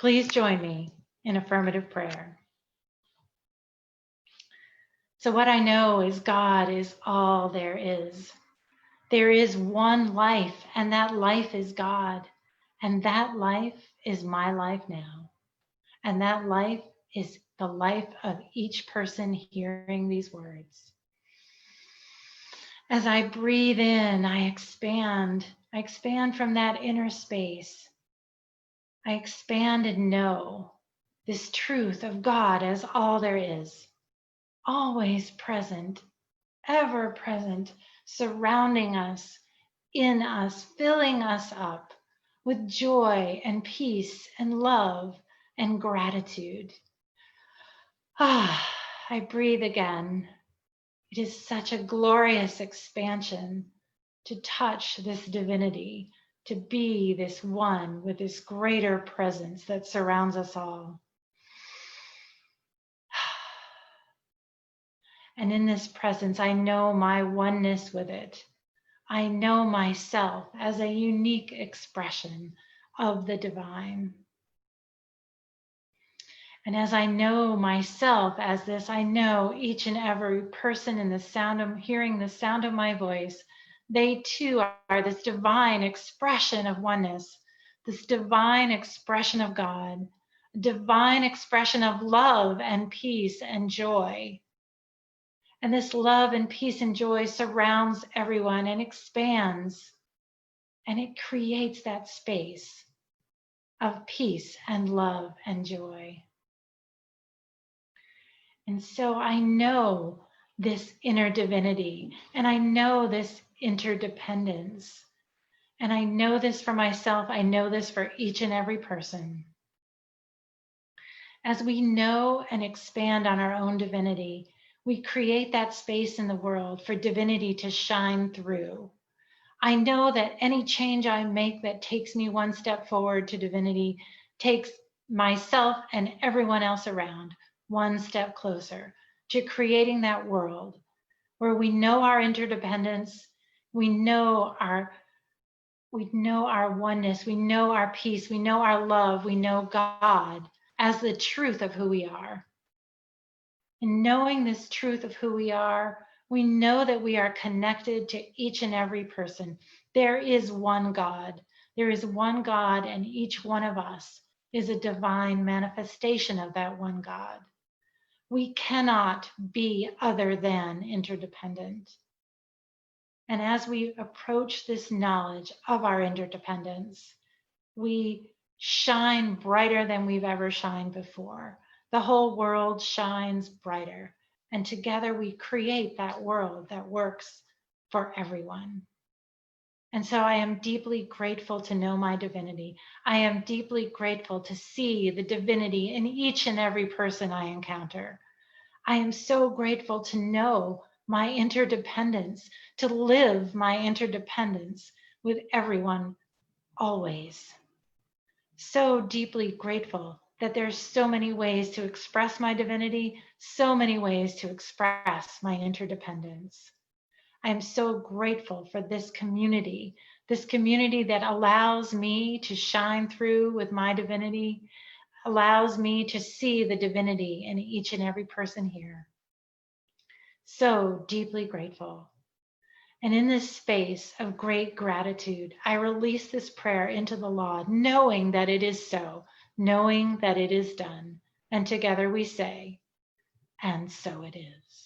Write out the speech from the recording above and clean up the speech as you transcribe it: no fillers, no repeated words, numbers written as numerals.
Please join me in affirmative prayer. So what I know is God is all there is. There is one life, and that life is God. And that life is my life now. And that life is the life of each person hearing these words. As I breathe in, I expand. I expand from that inner space. I expand and know this truth of God as all there is, always present, ever present, surrounding us, in us, filling us up with joy and peace and love and gratitude. I breathe again. It is such a glorious expansion to touch this divinity, to be this one with this greater presence that surrounds us all. And in this presence, I know my oneness with it. I know myself as a unique expression of the divine. And as I know myself as this, I know each and every person in the sound of hearing the sound of my voice, they too are this divine expression of oneness, this divine expression of God, divine expression of love and peace and joy. And this love and peace and joy surrounds everyone and expands, and it creates that space of peace and love and joy. And so I know this inner divinity, and I know this interdependence. And I know this for myself. I know this for each and every person. As we know and expand on our own divinity, we create that space in the world for divinity to shine through. I know that any change I make that takes me one step forward to divinity takes myself and everyone else around one step closer to creating that world where we know our interdependence, we know our oneness, we know our peace, we know our love, we know God as the truth of who we are. And knowing this truth of who we are, we know that we are connected to each and every person. There is one God. There is one God, and each one of us is a divine manifestation of that one God. We cannot be other than interdependent. And as we approach this knowledge of our interdependence, we shine brighter than we've ever shined before. The whole world shines brighter. And together we create that world that works for everyone. And so I am deeply grateful to know my divinity. I am deeply grateful to see the divinity in each and every person I encounter. I am so grateful to know my interdependence, to live my interdependence with everyone always. So deeply grateful that there's so many ways to express my divinity, so many ways to express my interdependence. I am so grateful for this community that allows me to shine through with my divinity, allows me to see the divinity in each and every person here. So deeply grateful. And in this space of great gratitude, I release this prayer into the law, knowing that it is so, knowing that it is done. And together we say, and so it is.